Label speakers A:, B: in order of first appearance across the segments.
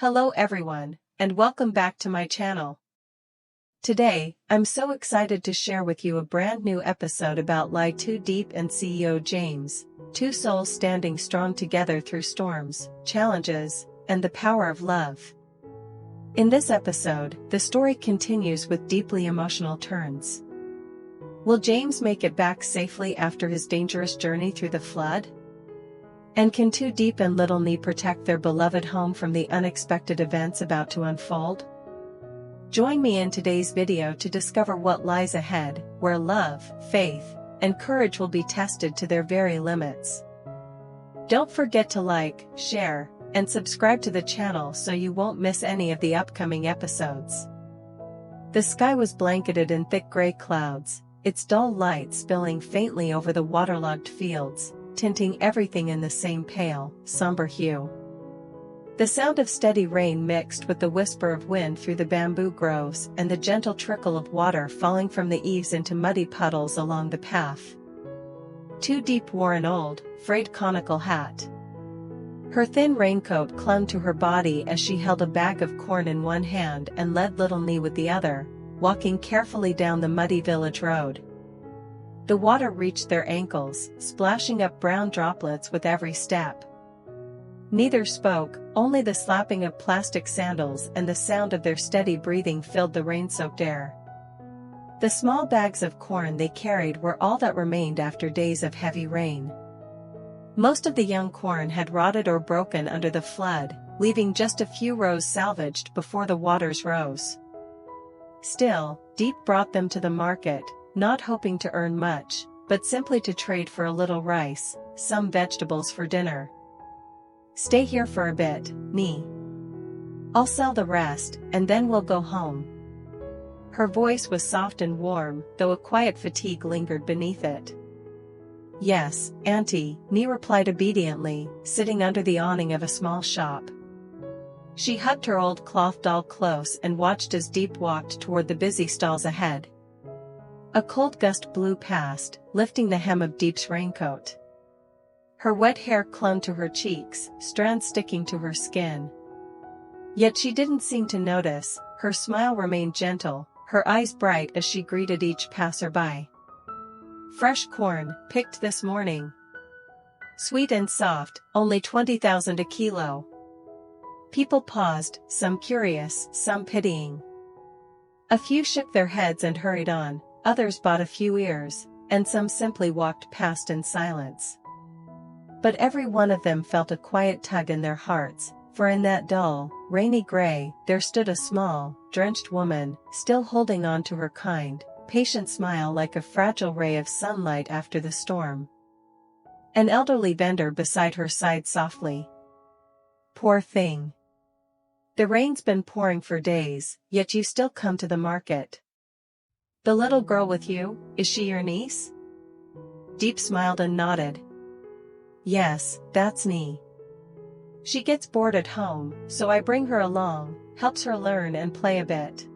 A: Hello everyone, and welcome back to my channel. Today, I'm so excited to share with you a brand new episode about LyTuDiep and CEO James, two souls standing strong together through storms, challenges, and the power of love. In this episode, the story continues with deeply emotional turns. Will James make it back safely after his dangerous journey through the flood? And can two Diep and Little Nee protect their beloved home from the unexpected events about to unfold? Join me in today's video to discover what lies ahead, where love, faith, and courage will be tested to their very limits. Don't forget to like, share, and subscribe to the channel so you won't miss any of the upcoming episodes. The sky was blanketed in thick gray clouds, its dull light spilling faintly over the waterlogged fields, tinting everything in the same pale, somber hue. The sound of steady rain mixed with the whisper of wind through the bamboo groves and the gentle trickle of water falling from the eaves into muddy puddles along the path. Two Diep wore an old, frayed conical hat. Her thin raincoat clung to her body as she held a bag of corn in one hand and led Little Nee with the other, walking carefully down the muddy village road. The water reached their ankles, splashing up brown droplets with every step. Neither spoke, only the slapping of plastic sandals and the sound of their steady breathing filled the rain-soaked air. The small bags of corn they carried were all that remained after days of heavy rain. Most of the young corn had rotted or broken under the flood, leaving just a few rows salvaged before the waters rose. Still, Diep brought them to the market, not hoping to earn much, but simply to trade for a little rice, some vegetables for dinner. "Stay here for a bit, Nee. I'll sell the rest, and then we'll go home." Her voice was soft and warm, though a quiet fatigue lingered beneath it. "Yes, Auntie," Nee replied obediently, sitting under the awning of a small shop. She hugged her old cloth doll close and watched as Diep walked toward the busy stalls ahead. A cold gust blew past, lifting the hem of Diep's raincoat. Her wet hair clung to her cheeks, strands sticking to her skin. Yet she didn't seem to notice, her smile remained gentle, her eyes bright as she greeted each passerby. "Fresh corn, picked this morning. Sweet and soft, only 20,000 a kilo." People paused, some curious, some pitying. A few shook their heads and hurried on. Others bought a few ears, and some simply walked past in silence. But every one of them felt a quiet tug in their hearts, for in that dull, rainy gray, there stood a small, drenched woman, still holding on to her kind, patient smile like a fragile ray of sunlight after the storm. An elderly vendor beside her sighed softly. "Poor thing. The rain's been pouring for days, yet you still come to the market. The little girl with you, is she your niece?" Diep smiled and nodded. "Yes, that's Nee. She gets bored at home, so I bring her along, helps her learn and play a bit."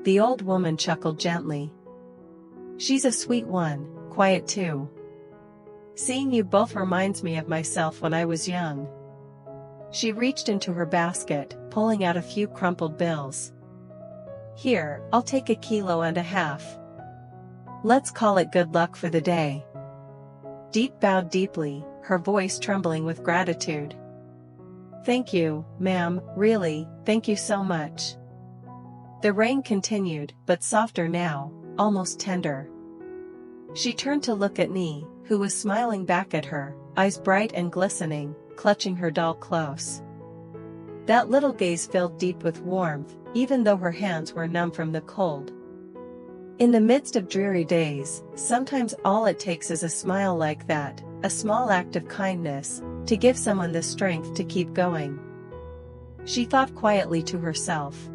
A: The old woman chuckled gently. "She's a sweet one, quiet too. Seeing you both reminds me of myself when I was young." She reached into her basket, pulling out a few crumpled bills. "Here, I'll take 1.5 kilos. Let's call it good luck for the day." Diep bowed deeply, her voice trembling with gratitude. "Thank you, ma'am, really, thank you so much." The rain continued, but softer now, almost tender. She turned to look at Nee, who was smiling back at her, eyes bright and glistening, clutching her doll close. That little gaze filled Diep with warmth, even though her hands were numb from the cold. In the midst of dreary days, sometimes all it takes is a smile like that, a small act of kindness, to give someone the strength to keep going. She thought quietly to herself.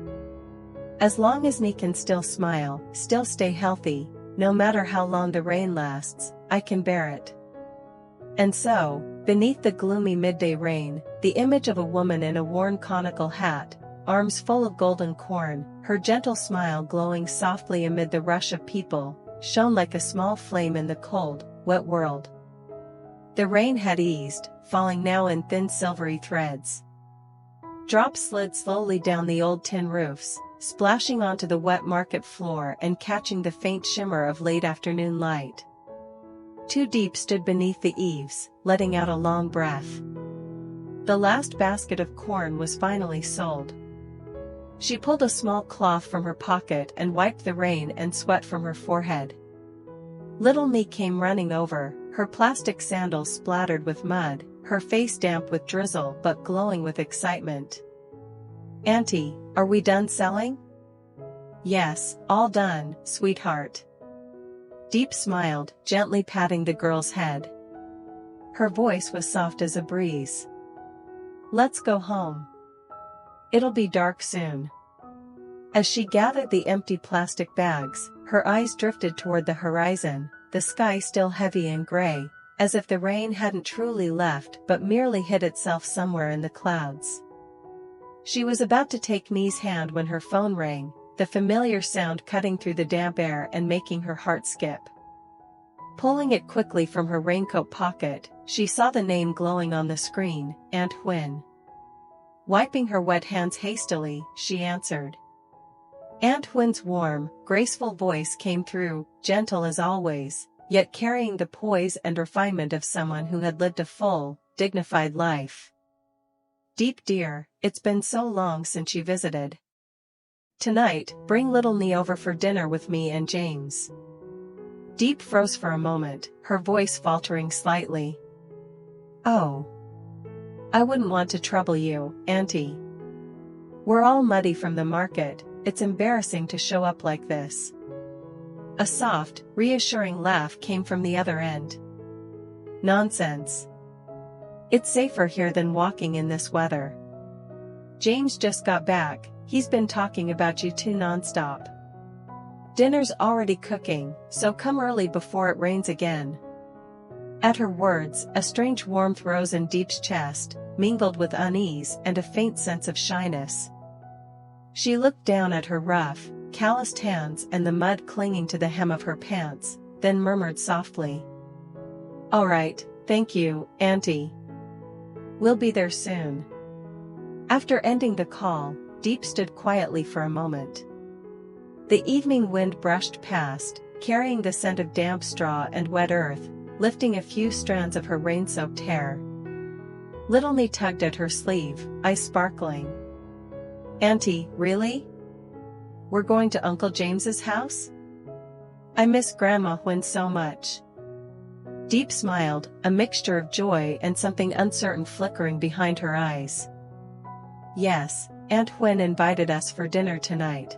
A: As long as Nee can still smile, still stay healthy, no matter how long the rain lasts, I can bear it. And so, beneath the gloomy midday rain, the image of a woman in a worn conical hat, arms full of golden corn, her gentle smile glowing softly amid the rush of people, shone like a small flame in the cold, wet world. The rain had eased, falling now in thin silvery threads. Drops slid slowly down the old tin roofs, splashing onto the wet market floor and catching the faint shimmer of late afternoon light. Diep stood beneath the eaves, letting out a long breath. The last basket of corn was finally sold. She pulled a small cloth from her pocket and wiped the rain and sweat from her forehead. Little Me came running over, her plastic sandals splattered with mud, her face damp with drizzle but glowing with excitement. "Auntie, are we done selling?" "Yes, all done, sweetheart." Diep smiled, gently patting the girl's head. Her voice was soft as a breeze. "Let's go home. It'll be dark soon." As she gathered the empty plastic bags, her eyes drifted toward the horizon, the sky still heavy and gray, as if the rain hadn't truly left but merely hid itself somewhere in the clouds. She was about to take Me's hand when her phone rang, the familiar sound cutting through the damp air and making her heart skip. Pulling it quickly from her raincoat pocket, she saw the name glowing on the screen, Aunt Hwin. Wiping her wet hands hastily, she answered. Aunt Hwin's warm, graceful voice came through, gentle as always, yet carrying the poise and refinement of someone who had lived a full, dignified life. "Diep dear, it's been so long since you visited. Tonight, bring little Me over for dinner with me and James." Diep froze for a moment, her voice faltering slightly. "Oh. I wouldn't want to trouble you, Auntie. We're all muddy from the market, it's embarrassing to show up like this." A soft, reassuring laugh came from the other end. "Nonsense. It's safer here than walking in this weather. James just got back, he's been talking about you two nonstop. Dinner's already cooking, so come early before it rains again." At her words, a strange warmth rose in Diep's chest, mingled with unease and a faint sense of shyness. She looked down at her rough, calloused hands and the mud clinging to the hem of her pants, then murmured softly, "All right, thank you, Auntie. We'll be there soon." After ending the call, Diep stood quietly for a moment. The evening wind brushed past, carrying the scent of damp straw and wet earth, lifting a few strands of her rain-soaked hair. Little Me tugged at her sleeve, eyes sparkling. "Auntie, really? We're going to Uncle James's house? I miss Grandma Hwin so much." Diep smiled, a mixture of joy and something uncertain flickering behind her eyes. "Yes, Aunt Hwin invited us for dinner tonight."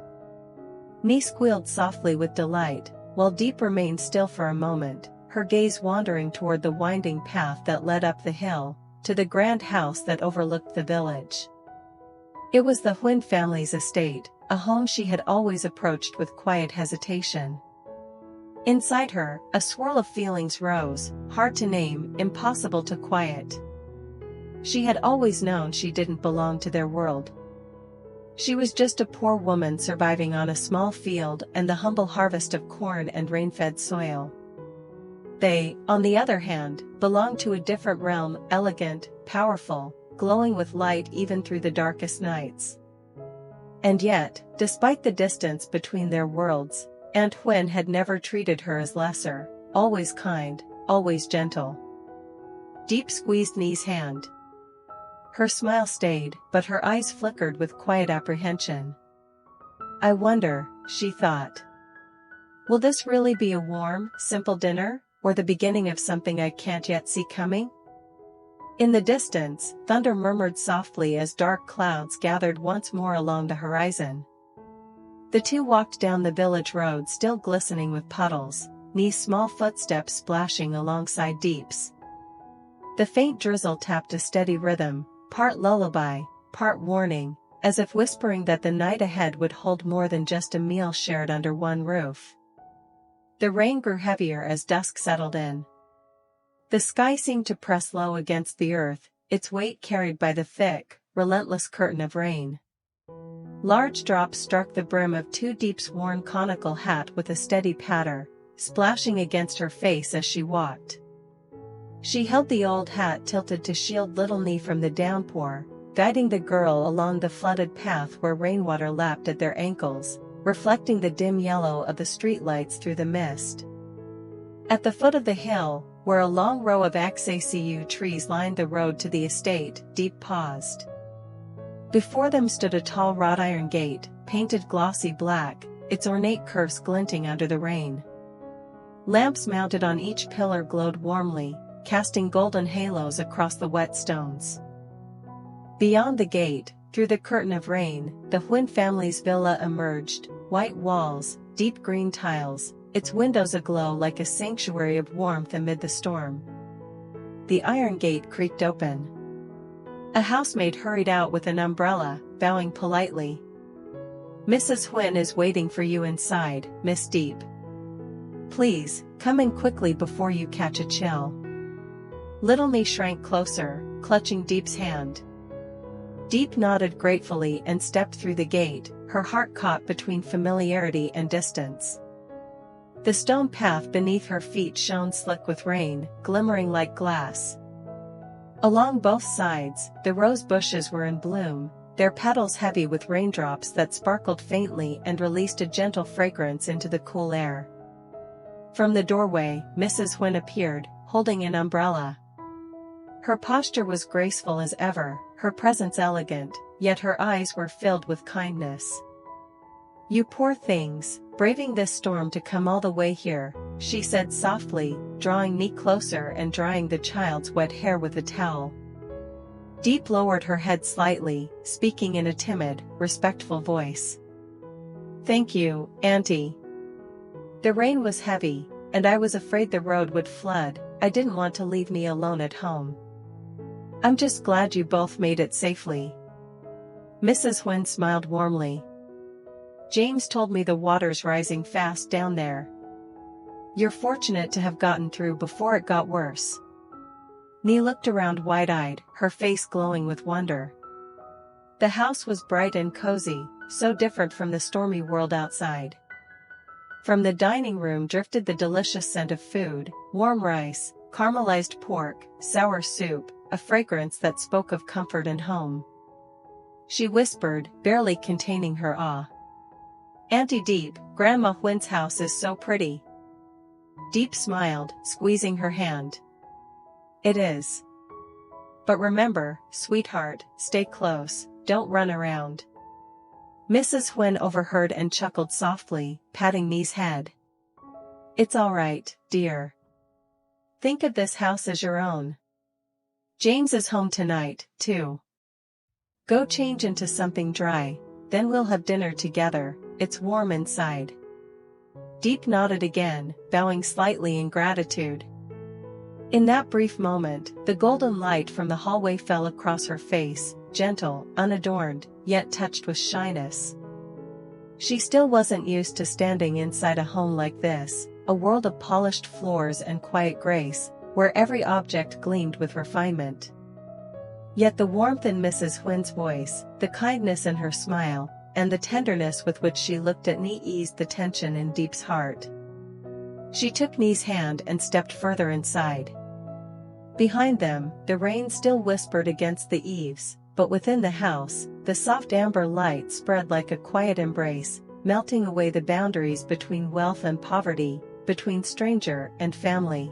A: Me squealed softly with delight, while Diep remained still for a moment, her gaze wandering toward the winding path that led up the hill, to the grand house that overlooked the village. It was the Hwin family's estate, a home she had always approached with quiet hesitation. Inside her, a swirl of feelings rose, hard to name, impossible to quiet. She had always known she didn't belong to their world. She was just a poor woman surviving on a small field and the humble harvest of corn and rain-fed soil. They, on the other hand, belonged to a different realm, elegant, powerful, glowing with light even through the darkest nights. And yet, despite the distance between their worlds, Aunt Hwin had never treated her as lesser, always kind, always gentle. Diep squeezed Me's hand. Her smile stayed, but her eyes flickered with quiet apprehension. "I wonder," she thought. "Will this really be a warm, simple dinner, or the beginning of something I can't yet see coming?" In the distance, thunder murmured softly as dark clouds gathered once more along the horizon. The two walked down the village road still glistening with puddles, Me's small footsteps splashing alongside Diep's. The faint drizzle tapped a steady rhythm, part lullaby, part warning, as if whispering that the night ahead would hold more than just a meal shared under one roof. The rain grew heavier as dusk settled in. The sky seemed to press low against the earth, its weight carried by the thick, relentless curtain of rain. Large drops struck the brim of Diep's worn conical hat with a steady patter, splashing against her face as she walked. She held the old hat tilted to shield little Me from the downpour, guiding the girl along the flooded path where rainwater lapped at their ankles, reflecting the dim yellow of the streetlights through the mist. At the foot of the hill, where a long row of acacia trees lined the road to the estate, Diep paused. Before them stood a tall wrought iron gate, painted glossy black, its ornate curves glinting under the rain. Lamps mounted on each pillar glowed warmly, casting golden halos across the wet stones. Beyond the gate, through the curtain of rain, the Huynh family's villa emerged, white walls, deep green tiles, its windows aglow like a sanctuary of warmth amid the storm. The iron gate creaked open. A housemaid hurried out with an umbrella, bowing politely. "Mrs. Huynh is waiting for you inside, Miss Diep. Please, come in quickly before you catch a chill." Little Me shrank closer, clutching Diep's hand. Diep nodded gratefully and stepped through the gate, her heart caught between familiarity and distance. The stone path beneath her feet shone slick with rain, glimmering like glass. Along both sides, the rose bushes were in bloom, their petals heavy with raindrops that sparkled faintly and released a gentle fragrance into the cool air. From the doorway, Mrs. Huynh appeared, holding an umbrella. Her posture was graceful as ever, her presence elegant, yet her eyes were filled with kindness. "You poor things, braving this storm to come all the way here," she said softly, drawing me closer and drying the child's wet hair with a towel. Diep lowered her head slightly, speaking in a timid, respectful voice. "Thank you, Auntie. The rain was heavy, and I was afraid the road would flood. I didn't want to leave me alone at home. I'm just glad you both made it safely." Mrs. Huynh smiled warmly. "James told me the water's rising fast down there. You're fortunate to have gotten through before it got worse." Nee looked around wide-eyed, her face glowing with wonder. The house was bright and cozy, so different from the stormy world outside. From the dining room drifted the delicious scent of food, warm rice, caramelized pork, sour soup, a fragrance that spoke of comfort and home. She whispered, barely containing her awe. "Auntie Diep, Grandma Huynh's house is so pretty." Diep smiled, squeezing her hand. "It is. But remember, sweetheart, stay close, don't run around." Mrs. Huynh overheard and chuckled softly, patting Nee's head. "It's all right, dear. Think of this house as your own. James is home tonight, too. Go change into something dry, then we'll have dinner together, it's warm inside." Diep nodded again, bowing slightly in gratitude. In that brief moment, the golden light from the hallway fell across her face, gentle, unadorned, yet touched with shyness. She still wasn't used to standing inside a home like this, a world of polished floors and quiet grace, where every object gleamed with refinement. Yet the warmth in Mrs. Huynh's voice, the kindness in her smile, and the tenderness with which she looked at Nee eased the tension in Diep's heart. She took Nee's hand and stepped further inside. Behind them, the rain still whispered against the eaves, but within the house, the soft amber light spread like a quiet embrace, melting away the boundaries between wealth and poverty, between stranger and family.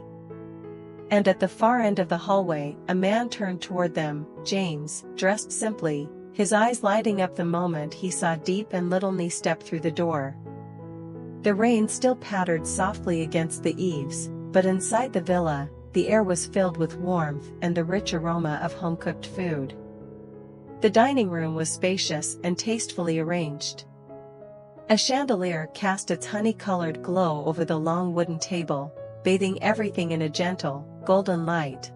A: And at the far end of the hallway, a man turned toward them, James, dressed simply, his eyes lighting up the moment he saw Diep and little Nee step through the door. The rain still pattered softly against the eaves, but inside the villa, the air was filled with warmth and the rich aroma of home-cooked food. The dining room was spacious and tastefully arranged. A chandelier cast its honey-colored glow over the long wooden table, bathing everything in a gentle, golden light.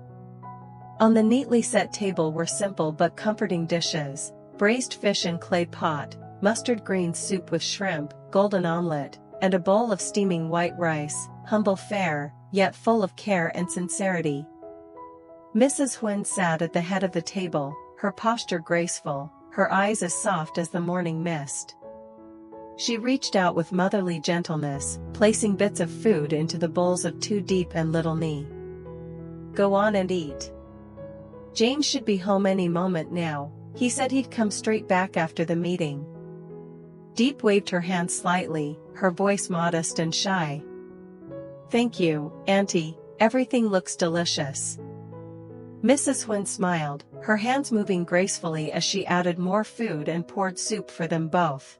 A: On the neatly set table were simple but comforting dishes, braised fish in clay pot, mustard green soup with shrimp, golden omelette, and a bowl of steaming white rice, humble fare, yet full of care and sincerity. Mrs. Huynh sat at the head of the table, her posture graceful, her eyes as soft as the morning mist. She reached out with motherly gentleness, placing bits of food into the bowls of Diep and little Nee. "Go on and eat. James should be home any moment now, He said he'd come straight back after the meeting. Diep waved her hand slightly, her voice modest and shy. Thank you, Auntie, everything looks delicious. Mrs. Huyn smiled, her hands moving gracefully as she added more food and poured soup for them both.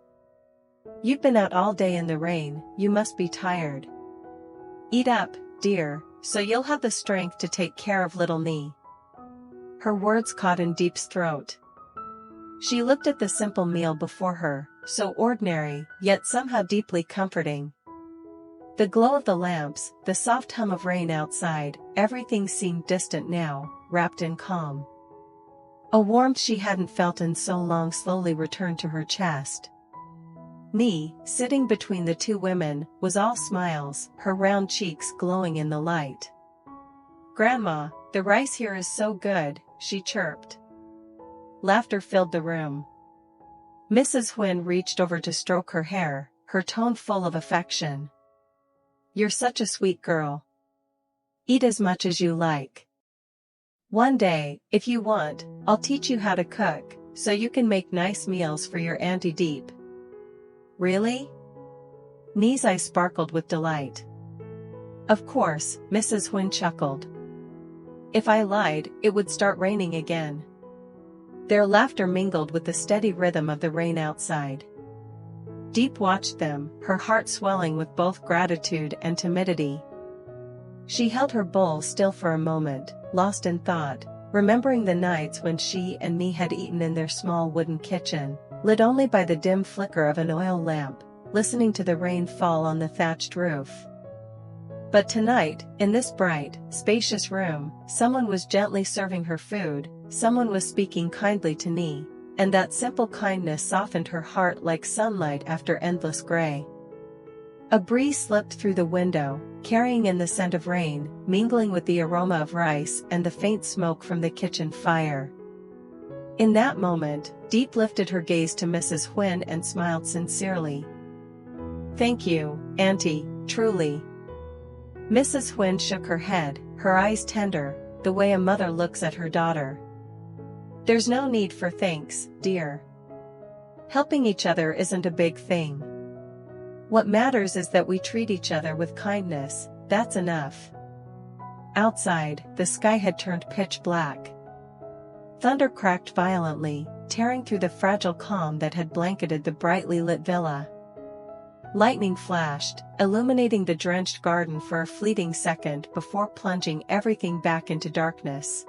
A: You've been out all day in the rain, you must be tired. Eat up, dear, so you'll have the strength to take care of little Nee. Her words caught in Diep's throat. She looked at the simple meal before her, so ordinary, yet somehow deeply comforting. The glow of the lamps, the soft hum of rain outside, everything seemed distant now, wrapped in calm. A warmth she hadn't felt in so long slowly returned to her chest. Nee, sitting between the two women, was all smiles, her round cheeks glowing in the light. Grandma, the rice here is so good, she chirped. Laughter filled the room. Mrs. Huyn reached over to stroke her hair, her tone full of affection. You're such a sweet girl. Eat as much as you like. One day, if you want, I'll teach you how to cook, so you can make nice meals for your Auntie Diep. Really? Nee's eyes sparkled with delight. Of course, Mrs. Huyn chuckled. If I lied, it would start raining again. Their laughter mingled with the steady rhythm of the rain outside. Diep watched them, her heart swelling with both gratitude and timidity. She held her bowl still for a moment, lost in thought, remembering the nights when she and Nee had eaten in their small wooden kitchen, lit only by the dim flicker of an oil lamp, listening to the rain fall on the thatched roof. But tonight, in this bright, spacious room, someone was gently serving her food, someone was speaking kindly to Nee, and that simple kindness softened her heart like sunlight after endless gray. A breeze slipped through the window, carrying in the scent of rain, mingling with the aroma of rice and the faint smoke from the kitchen fire. In that moment, Diep lifted her gaze to Mrs. Huyn and smiled sincerely. Thank you, Auntie, truly. Mrs. Huyn shook her head, her eyes tender, the way a mother looks at her daughter. There's no need for thanks, dear. Helping each other isn't a big thing. What matters is that we treat each other with kindness, that's enough. Outside, the sky had turned pitch black. Thunder cracked violently, tearing through the fragile calm that had blanketed the brightly lit villa. Lightning flashed, illuminating the drenched garden for a fleeting second before plunging everything back into darkness.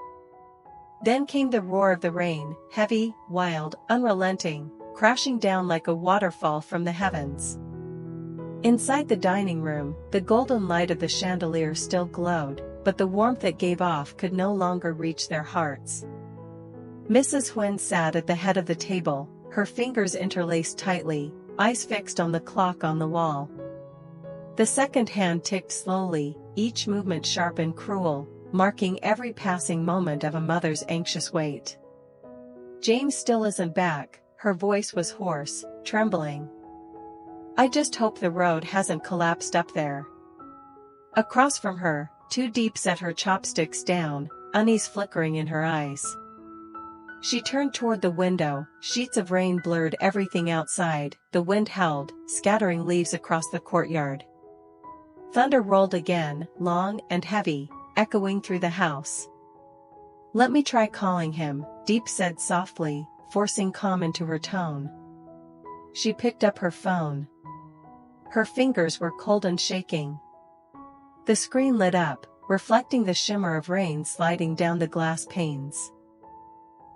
A: Then came the roar of the rain, heavy, wild, unrelenting, crashing down like a waterfall from the heavens. Inside the dining room, the golden light of the chandelier still glowed, but the warmth it gave off could no longer reach their hearts. Mrs. Huyn sat at the head of the table, her fingers interlaced tightly, eyes fixed on the clock on the wall. The second hand ticked slowly, each movement sharp and cruel, marking every passing moment of a mother's anxious wait. James still isn't back, her voice was hoarse, trembling. I just hope the road hasn't collapsed up there. Across from her, LyTuDiep set her chopsticks down, unease flickering in her eyes. She turned toward the window, sheets of rain blurred everything outside, the wind howled, scattering leaves across the courtyard. Thunder rolled again, long and heavy, echoing through the house. Let me try calling him, Diep said softly, forcing calm into her tone. She picked up her phone. Her fingers were cold and shaking. The screen lit up, reflecting the shimmer of rain sliding down the glass panes.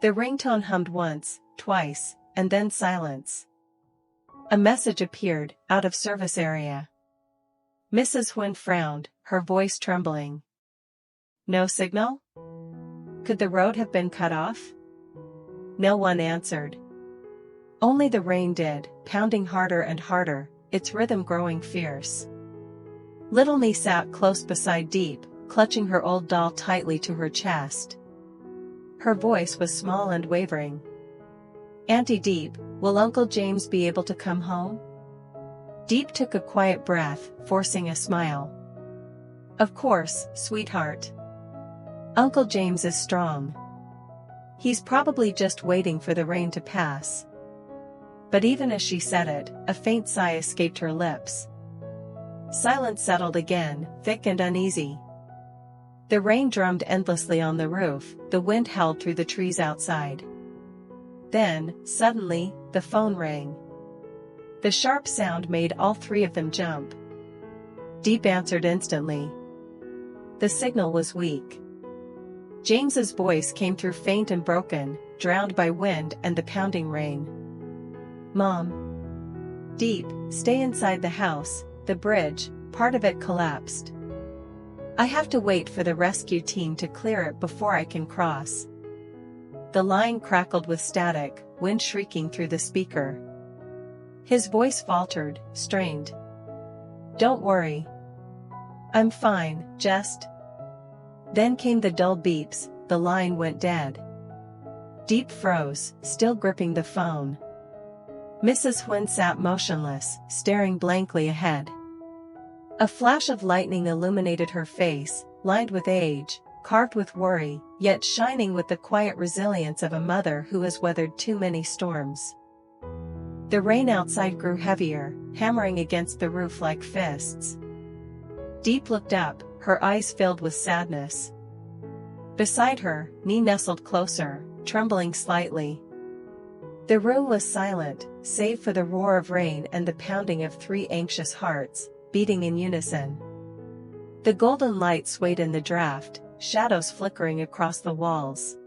A: The ringtone hummed once, twice, and then silence. A message appeared, out of service area. Mrs. Huyn frowned, her voice trembling. No signal? Could the road have been cut off? No one answered. Only the rain did, pounding harder and harder, its rhythm growing fierce. Little Nee sat close beside Diep, clutching her old doll tightly to her chest. Her voice was small and wavering. Auntie Diep, will Uncle James be able to come home? Diep took a quiet breath, forcing a smile. Of course, sweetheart. Uncle James is strong. He's probably just waiting for the rain to pass. But even as she said it, a faint sigh escaped her lips. Silence settled again, thick and uneasy. The rain drummed endlessly on the roof, the wind howled through the trees outside. Then, suddenly, the phone rang. The sharp sound made all three of them jump. Diep answered instantly. The signal was weak. James's voice came through faint and broken, drowned by wind and the pounding rain. "Mom. Diep, stay inside the house, the bridge, part of it collapsed. I have to wait for the rescue team to clear it before I can cross." The line crackled with static, wind shrieking through the speaker. His voice faltered, strained. "Don't worry. I'm fine, just..." Then came the dull beeps, the line went dead. Diep froze, still gripping the phone. Mrs. Huyn sat motionless, staring blankly ahead. A flash of lightning illuminated her face, lined with age, carved with worry, yet shining with the quiet resilience of a mother who has weathered too many storms. The rain outside grew heavier, hammering against the roof like fists. Diep looked up, her eyes filled with sadness. Beside her, Nee nestled closer, trembling slightly. The room was silent, save for the roar of rain and the pounding of three anxious hearts, beating in unison. The golden light swayed in the draft, shadows flickering across the walls.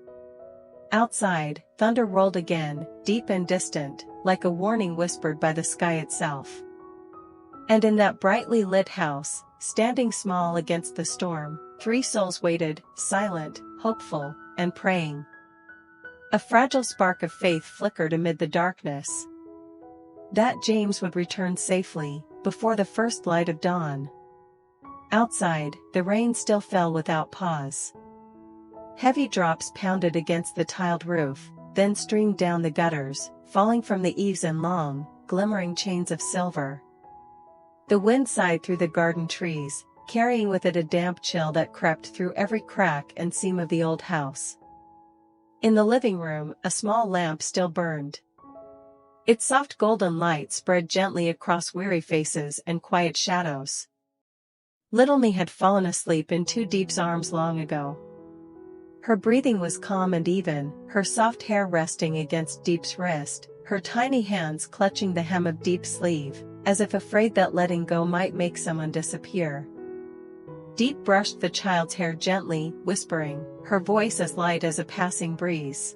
A: Outside, thunder rolled again, deep and distant, like a warning whispered by the sky itself. And in that brightly lit house, standing small against the storm, three souls waited, silent, hopeful, and praying. A fragile spark of faith flickered amid the darkness. That James would return safely, before the first light of dawn. Outside, the rain still fell without pause. Heavy drops pounded against the tiled roof, then streamed down the gutters, falling from the eaves in long, glimmering chains of silver. The wind sighed through the garden trees, carrying with it a damp chill that crept through every crack and seam of the old house. In the living room, a small lamp still burned. Its soft golden light spread gently across weary faces and quiet shadows. Little Me had fallen asleep in Diep's arms long ago. Her breathing was calm and even, her soft hair resting against Diep's wrist, her tiny hands clutching the hem of Diep's sleeve, as if afraid that letting go might make someone disappear. Diep brushed the child's hair gently, whispering, her voice as light as a passing breeze.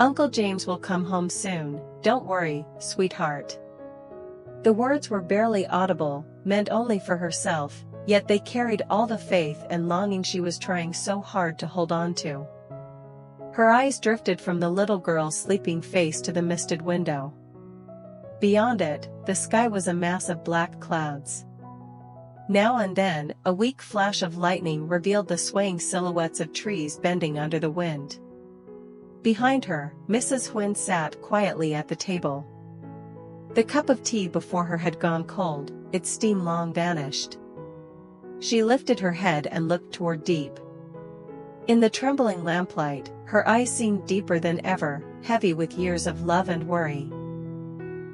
A: "Uncle James will come home soon, don't worry, sweetheart." The words were barely audible, meant only for herself, yet they carried all the faith and longing she was trying so hard to hold on to. Her eyes drifted from the little girl's sleeping face to the misted window. Beyond it, the sky was a mass of black clouds. Now and then, a weak flash of lightning revealed the swaying silhouettes of trees bending under the wind. Behind her, Mrs. Huyn sat quietly at the table. The cup of tea before her had gone cold, its steam long vanished. She lifted her head and looked toward Diep. In the trembling lamplight, her eyes seemed deeper than ever, heavy with years of love and worry.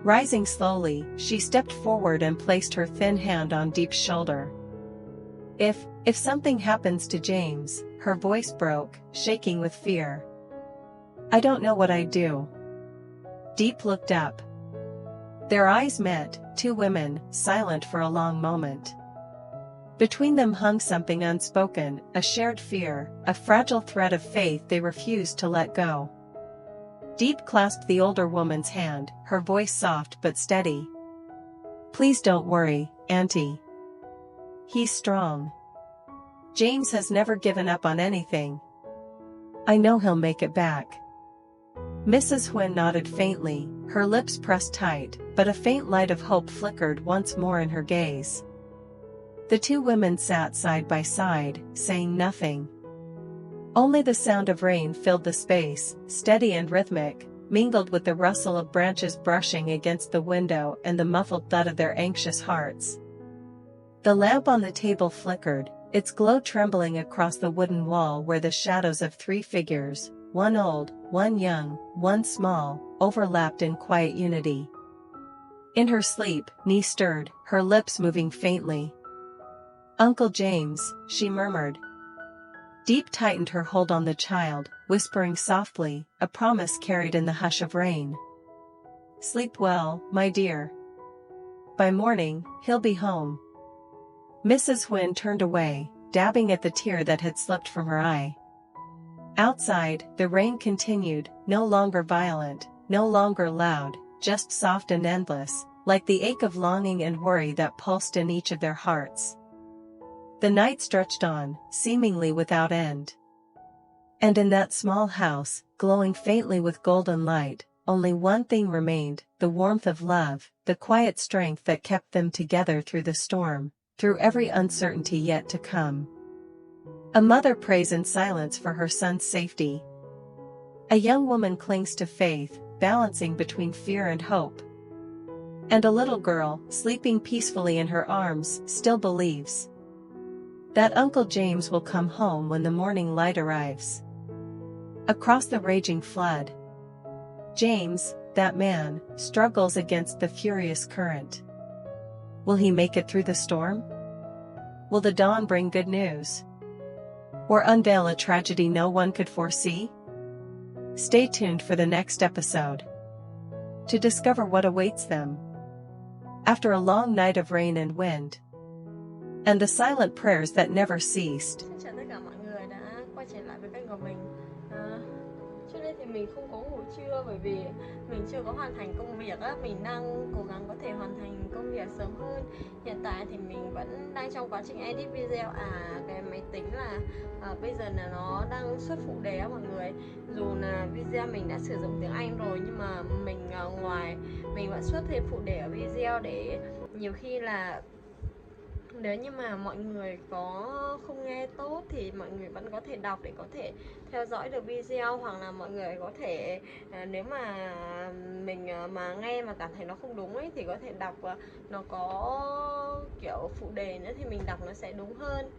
A: Rising slowly, she stepped forward and placed her thin hand on Diep's shoulder. If something happens to James," her voice broke, shaking with fear. "I don't know what I'd do." Diep looked up. Their eyes met, two women, silent for a long moment. Between them hung something unspoken, a shared fear, a fragile thread of faith they refused to let go. Diep clasped the older woman's hand, her voice soft but steady. "Please don't worry, Auntie. He's strong. James has never given up on anything. I know he'll make it back." Mrs. Huyn nodded faintly, her lips pressed tight, but a faint light of hope flickered once more in her gaze. The two women sat side by side, saying nothing. Only the sound of rain filled the space, steady and rhythmic, mingled with the rustle of branches brushing against the window and the muffled thud of their anxious hearts. The lamp on the table flickered, its glow trembling across the wooden wall where the shadows of three figures, one old, one young, one small, overlapped in quiet unity. In her sleep, knee stirred, her lips moving faintly. "Uncle James," she murmured. Diep tightened her hold on the child, whispering softly, a promise carried in the hush of rain. "Sleep well, my dear. By morning, he'll be home." Mrs. Huyn turned away, dabbing at the tear that had slipped from her eye. Outside, the rain continued, no longer violent, no longer loud, just soft and endless, like the ache of longing and worry that pulsed in each of their hearts. The night stretched on, seemingly without end. And in that small house, glowing faintly with golden light, only one thing remained, the warmth of love, the quiet strength that kept them together through the storm, through every uncertainty yet to come. A mother prays in silence for her son's safety. A young woman clings to faith, balancing between fear and hope. And a little girl, sleeping peacefully in her arms, still believes that Uncle James will come home when the morning light arrives. Across the raging flood, James, that man, struggles against the furious current. Will he make it through the storm? Will the dawn bring good news? Or unveil a tragedy no one could foresee? Stay tuned for the next episode to discover what awaits them. After a long night of rain and wind, and the silent prayers that never ceased.
B: Xin chào tất cả mọi người đã quay trở lại với kênh của mình. Trước đây thì mình không có ngủ trưa bởi vì mình chưa có hoàn thành công việc á. Mình đang cố gắng có thể hoàn thành công việc sớm hơn. Hiện tại thì mình vẫn đang trong quá trình edit video. Cái máy tính là bây giờ là nó đang xuất phụ đề á mọi người. Dù là video mình đã sử dụng tiếng Anh rồi nhưng mà mình ngoài mình vẫn xuất thêm phụ đề ở video để nhiều khi là nếu như mà mọi người có không nghe tốt thì mọi người vẫn có thể đọc để có thể theo dõi được video, hoặc là mọi người có thể nếu mà mình mà nghe mà cảm thấy nó không đúng ấy thì có thể đọc nó có kiểu phụ đề nữa thì mình đọc nó sẽ đúng hơn.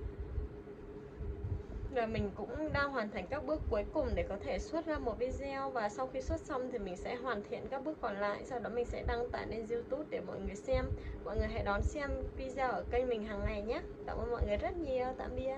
B: Rồi mình cũng đang hoàn thành các bước cuối cùng để có thể xuất ra một video, và sau khi xuất xong thì mình sẽ hoàn thiện các bước còn lại, sau đó mình sẽ đăng tải lên YouTube để mọi người xem. Mọi người hãy đón xem video ở kênh mình hàng ngày nhé. Cảm ơn mọi người rất nhiều, tạm biệt.